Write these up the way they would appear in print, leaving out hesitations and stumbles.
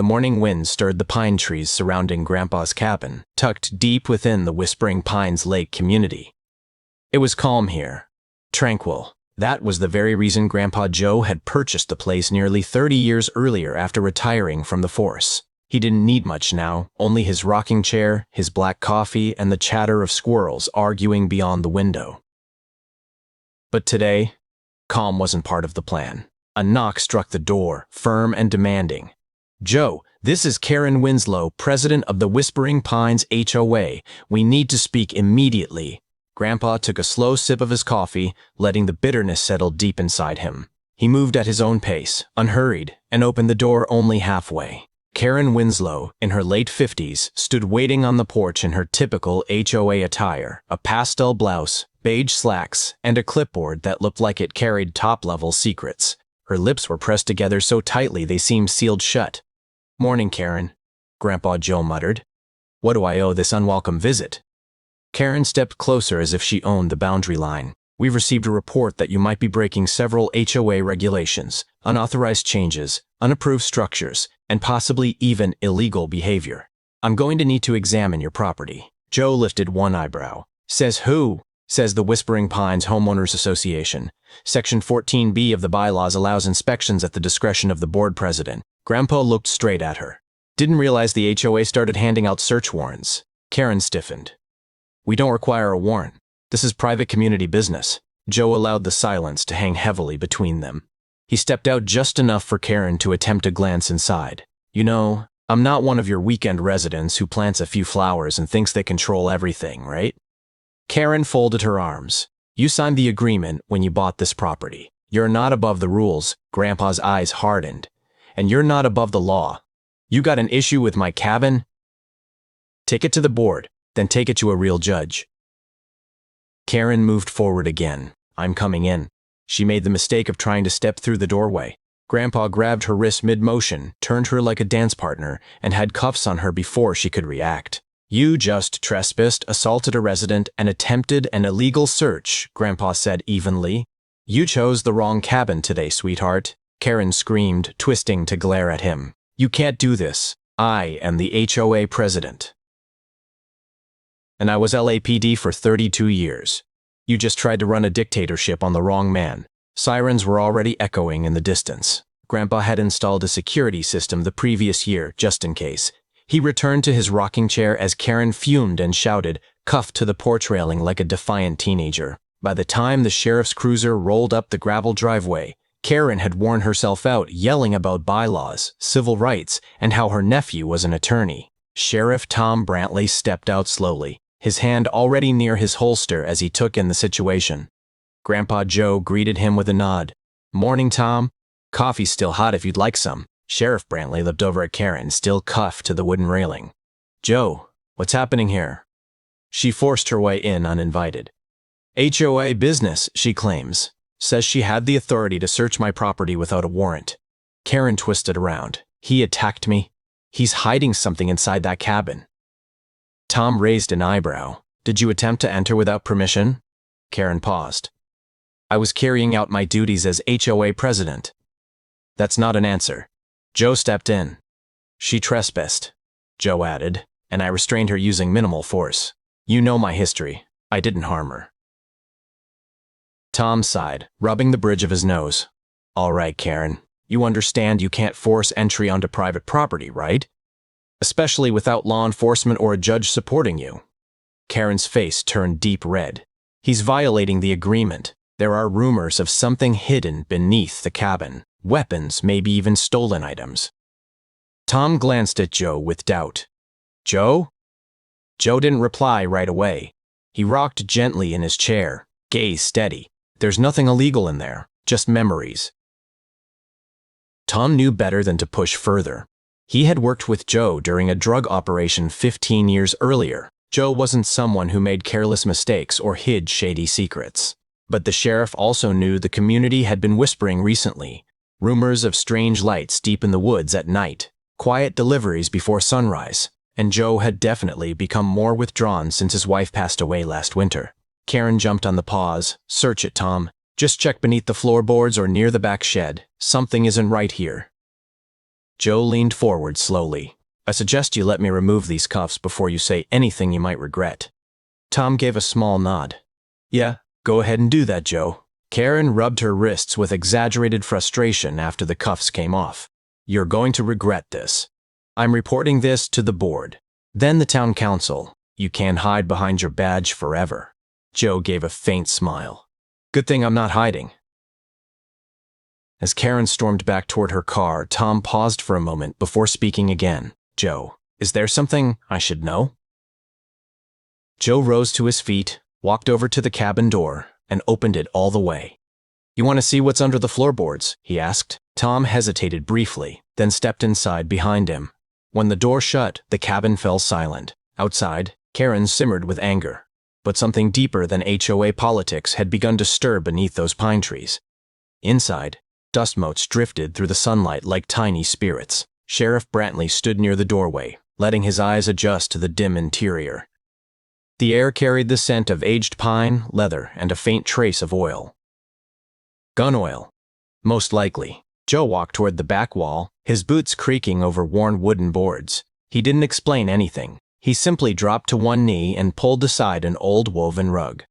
The morning wind stirred the pine trees surrounding Grandpa's cabin, tucked deep within the Whispering Pines Lake community. It was calm here, tranquil. That was the very reason Grandpa Joe had purchased the place nearly 30 years earlier after retiring from the force. He didn't need much now, only his rocking chair, his black coffee, and the chatter of squirrels arguing beyond the window. But today, calm wasn't part of the plan. A knock struck the door, firm and demanding. "Joe, this is Karen Winslow, president of the Whispering Pines HOA. We need to speak immediately." Grandpa took a slow sip of his coffee, letting the bitterness settle deep inside him. He moved at his own pace, unhurried, and opened the door only halfway. Karen Winslow, in her late 50s, stood waiting on the porch in her typical HOA attire, a pastel blouse, beige slacks, and a clipboard that looked like it carried top-level secrets. Her lips were pressed together so tightly they seemed sealed shut. "Morning, Karen," Grandpa Joe muttered. "What do I owe this unwelcome visit?" Karen stepped closer as if she owned the boundary line. "We've received a report that you might be breaking several HOA regulations, unauthorized changes, unapproved structures, and possibly even illegal behavior. I'm going to need to examine your property." Joe lifted one eyebrow. "Says who?" "Says the Whispering Pines Homeowners Association. Section 14B of the bylaws allows inspections at the discretion of the board president." Grandpa looked straight at her. "Didn't realize the HOA started handing out search warrants." Karen stiffened. "We don't require a warrant. This is private community business." Joe allowed the silence to hang heavily between them. He stepped out just enough for Karen to attempt a glance inside. "You know, I'm not one of your weekend residents who plants a few flowers and thinks they control everything, right?" Karen folded her arms. "You signed the agreement when you bought this property. You're not above the rules." Grandpa's eyes hardened. "And you're not above the law. You got an issue with my cabin? Take it to the board, then take it to a real judge." Karen moved forward again. "I'm coming in." She made the mistake of trying to step through the doorway. Grandpa grabbed her wrist mid-motion, turned her like a dance partner, and had cuffs on her before she could react. "You just trespassed, assaulted a resident, and attempted an illegal search," Grandpa said evenly. "You chose the wrong cabin today, sweetheart." Karen screamed, twisting to glare at him. "You can't do this. I am the HOA president. And I was LAPD for 32 years. You just tried to run a dictatorship on the wrong man." Sirens were already echoing in the distance. Grandpa had installed a security system the previous year, just in case. He returned to his rocking chair as Karen fumed and shouted, cuffed to the porch railing like a defiant teenager. By the time the sheriff's cruiser rolled up the gravel driveway, Karen had worn herself out yelling about bylaws, civil rights, and how her nephew was an attorney. Sheriff Tom Brantley stepped out slowly, his hand already near his holster as he took in the situation. Grandpa Joe greeted him with a nod. "Morning, Tom. Coffee's still hot if you'd like some." Sheriff Brantley looked over at Karen, still cuffed to the wooden railing. "Joe, what's happening here?" She forced her way in uninvited. "HOA business, she claims. Says she had the authority to search my property without a warrant." Karen twisted around. "He attacked me. He's hiding something inside that cabin." Tom raised an eyebrow. "Did you attempt to enter without permission?" Karen paused. "I was carrying out my duties as HOA president." "That's not an answer." Joe stepped in. "She trespassed," Joe added, "and I restrained her using minimal force. You know my history. I didn't harm her." Tom sighed, rubbing the bridge of his nose. "All right, Karen. You understand you can't force entry onto private property, right? Especially without law enforcement or a judge supporting you." Karen's face turned deep red. "He's violating the agreement. There are rumors of something hidden beneath the cabin. Weapons, maybe even stolen items." Tom glanced at Joe with doubt. "Joe?" Joe didn't reply right away. He rocked gently in his chair, gaze steady. "There's nothing illegal in there, just memories." Tom knew better than to push further. He had worked with Joe during a drug operation 15 years earlier. Joe wasn't someone who made careless mistakes or hid shady secrets. But the sheriff also knew the community had been whispering recently. Rumors of strange lights deep in the woods at night, quiet deliveries before sunrise, and Joe had definitely become more withdrawn since his wife passed away last winter. Karen jumped on the pause. "Search it, Tom. Just check beneath the floorboards or near the back shed. Something isn't right here." Joe leaned forward slowly. I suggest you let me remove these cuffs before you say anything you might regret. Tom gave a small nod. Yeah, go ahead and do that, Joe. Karen rubbed her wrists with exaggerated frustration after the cuffs came off. You're going to regret this. I'm reporting this to the board. Then the town council. You can't hide behind your badge forever. Joe gave a faint smile. Good thing I'm not hiding. As Karen stormed back toward her car, Tom paused for a moment before speaking again. Joe, is there something I should know? Joe rose to his feet, walked over to the cabin door, and opened it all the way. You want to see what's under the floorboards? He asked. Tom hesitated briefly, then stepped inside behind him. When the door shut, the cabin fell silent. Outside, Karen simmered with anger. But something deeper than HOA politics had begun to stir beneath those pine trees. Inside, dust motes drifted through the sunlight like tiny spirits. Sheriff Brantley stood near the doorway, letting his eyes adjust to the dim interior. The air carried the scent of aged pine, leather, and a faint trace of oil. Gun oil. Most likely. Joe walked toward the back wall, his boots creaking over worn wooden boards. He didn't explain anything. He simply dropped to one knee and pulled aside an old woven rug.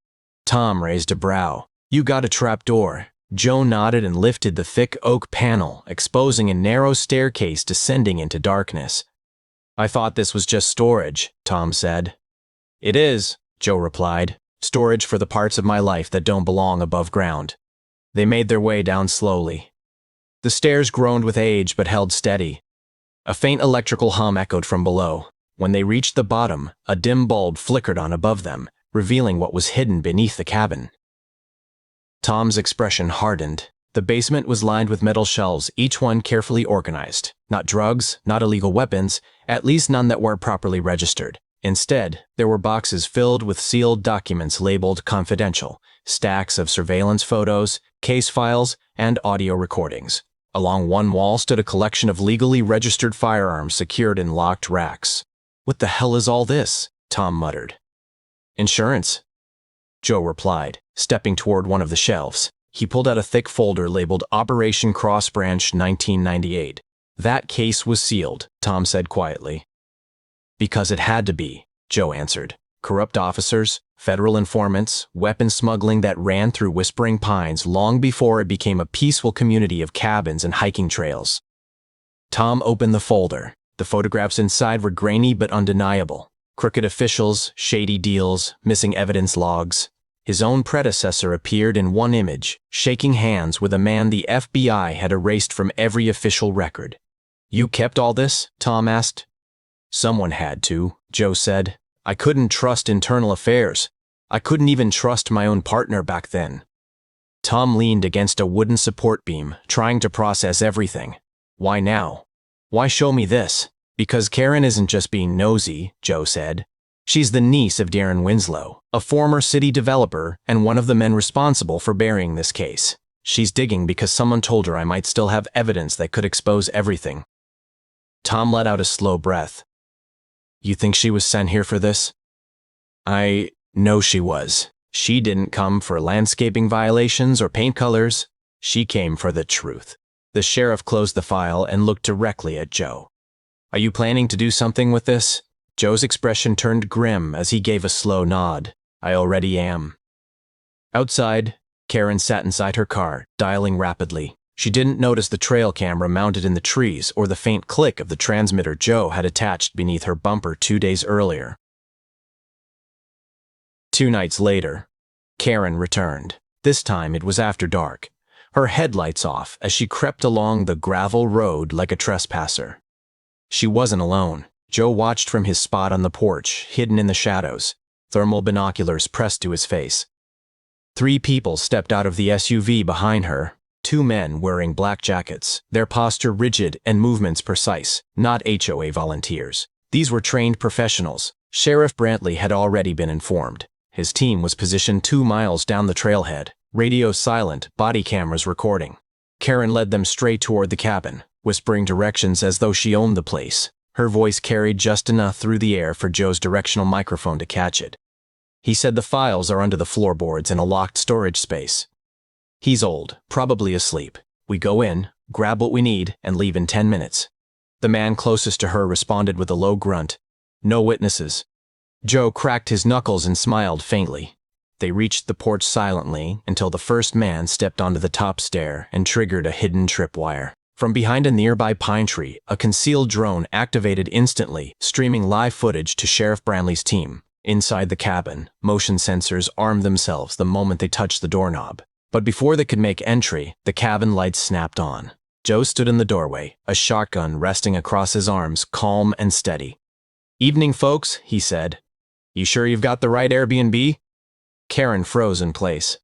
Tom raised a brow. You got a trap door. Joe nodded and lifted the thick oak panel, exposing a narrow staircase descending into darkness. I thought this was just storage, Tom said. It is, Joe replied. Storage for the parts of my life that don't belong above ground. They made their way down slowly. The stairs groaned with age but held steady. A faint electrical hum echoed from below. When they reached the bottom, a dim bulb flickered on above them, revealing what was hidden beneath the cabin. Tom's expression hardened. The basement was lined with metal shelves, each one carefully organized. Not drugs, not illegal weapons, at least none that were properly registered. Instead, there were boxes filled with sealed documents labeled confidential, stacks of surveillance photos, case files, and audio recordings. Along one wall stood a collection of legally registered firearms secured in locked racks. What the hell is all this? Tom muttered. Insurance, Joe replied, stepping toward one of the shelves. He pulled out a thick folder labeled Operation Cross Branch 1998. That case was sealed, Tom said quietly. Because it had to be, Joe answered. Corrupt officers, federal informants, weapon smuggling that ran through Whispering Pines long before it became a peaceful community of cabins and hiking trails. Tom opened the folder. The photographs inside were grainy but undeniable. Crooked officials, shady deals, missing evidence logs. His own predecessor appeared in one image, shaking hands with a man the FBI had erased from every official record. You kept all this? Tom asked. Someone had to, Joe said. I couldn't trust internal affairs. I couldn't even trust my own partner back then. Tom leaned against a wooden support beam, trying to process everything. Why now? Why show me this? Because Karen isn't just being nosy, Joe said. She's the niece of Darren Winslow, a former city developer and one of the men responsible for burying this case. She's digging because someone told her I might still have evidence that could expose everything. Tom let out a slow breath. You think she was sent here for this? I know she was. She didn't come for landscaping violations or paint colors. She came for the truth. The sheriff closed the file and looked directly at Joe. Are you planning to do something with this? Joe's expression turned grim as he gave a slow nod. I already am. Outside, Karen sat inside her car, dialing rapidly. She didn't notice the trail camera mounted in the trees or the faint click of the transmitter Joe had attached beneath her bumper 2 days earlier. 2 nights later, Karen returned. This time it was after dark, her headlights off as she crept along the gravel road like a trespasser. She wasn't alone. Joe watched from his spot on the porch, hidden in the shadows, thermal binoculars pressed to his face. 3 people stepped out of the SUV behind her. 2 men wearing black jackets, their posture rigid and movements precise, not HOA volunteers. These were trained professionals. Sheriff Brantley had already been informed. His team was positioned 2 miles down the trailhead, radio silent, body cameras recording. Karen led them straight toward the cabin, whispering directions as though she owned the place. Her voice carried just enough through the air for Joe's directional microphone to catch it. He said the files are under the floorboards in a locked storage space. He's old, probably asleep. We go in, grab what we need, and leave in 10 minutes. The man closest to her responded with a low grunt. No witnesses. Joe cracked his knuckles and smiled faintly. They reached the porch silently until the first man stepped onto the top stair and triggered a hidden tripwire. From behind a nearby pine tree, a concealed drone activated instantly, streaming live footage to Sheriff Brantley's team. Inside the cabin, motion sensors armed themselves the moment they touched the doorknob. But before they could make entry, the cabin lights snapped on. Joe stood in the doorway, a shotgun resting across his arms, calm and steady. "Evening, folks," he said. "You sure you've got the right Airbnb?" Karen froze in place.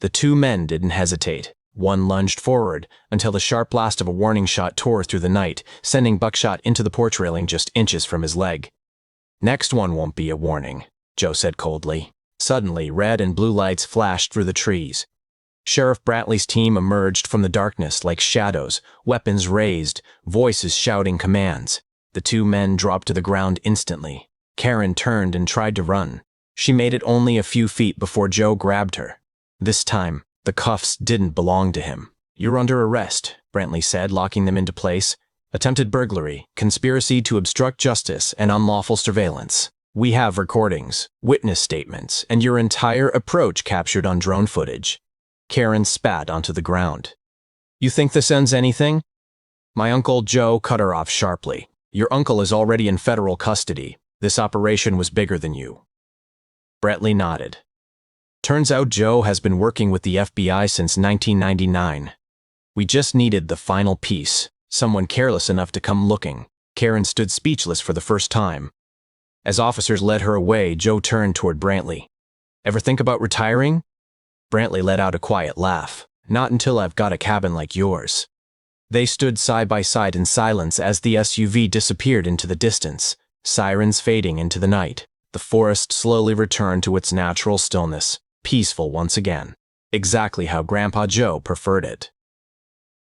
The two men didn't hesitate. One lunged forward until the sharp blast of a warning shot tore through the night, sending Buckshot into the porch railing just inches from his leg. "Next one won't be a warning," Joe said coldly. Suddenly, red and blue lights flashed through the trees. Sheriff Brantley's team emerged from the darkness like shadows, weapons raised, voices shouting commands. The two men dropped to the ground instantly. Karen turned and tried to run. She made it only a few feet before Joe grabbed her. This time, the cuffs didn't belong to him. "You're under arrest," Brantley said, locking them into place. "Attempted burglary, conspiracy to obstruct justice, and unlawful surveillance. We have recordings, witness statements, and your entire approach captured on drone footage." Karen spat onto the ground. "You think this ends anything?" My Uncle Joe cut her off sharply. "Your uncle is already in federal custody. This operation was bigger than you." Brantley nodded. "Turns out Joe has been working with the FBI since 1999. We just needed the final piece, someone careless enough to come looking." Karen stood speechless for the first time. As officers led her away, Joe turned toward Brantley. "Ever think about retiring?" Brantley let out a quiet laugh. "Not until I've got a cabin like yours." They stood side by side in silence as the SUV disappeared into the distance, sirens fading into the night. The forest slowly returned to its natural stillness, peaceful once again, exactly how Grandpa Joe preferred it.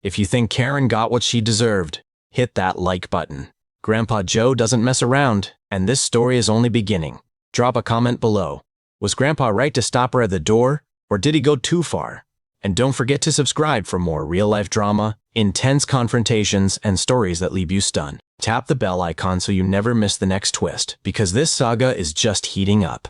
If you think Karen got what she deserved, hit that like button. Grandpa Joe doesn't mess around, and this story is only beginning. Drop a comment below. Was Grandpa right to stop her at the door, or did he go too far? And don't forget to subscribe for more real-life drama, intense confrontations, and stories that leave you stunned. Tap the bell icon so you never miss the next twist, because this saga is just heating up.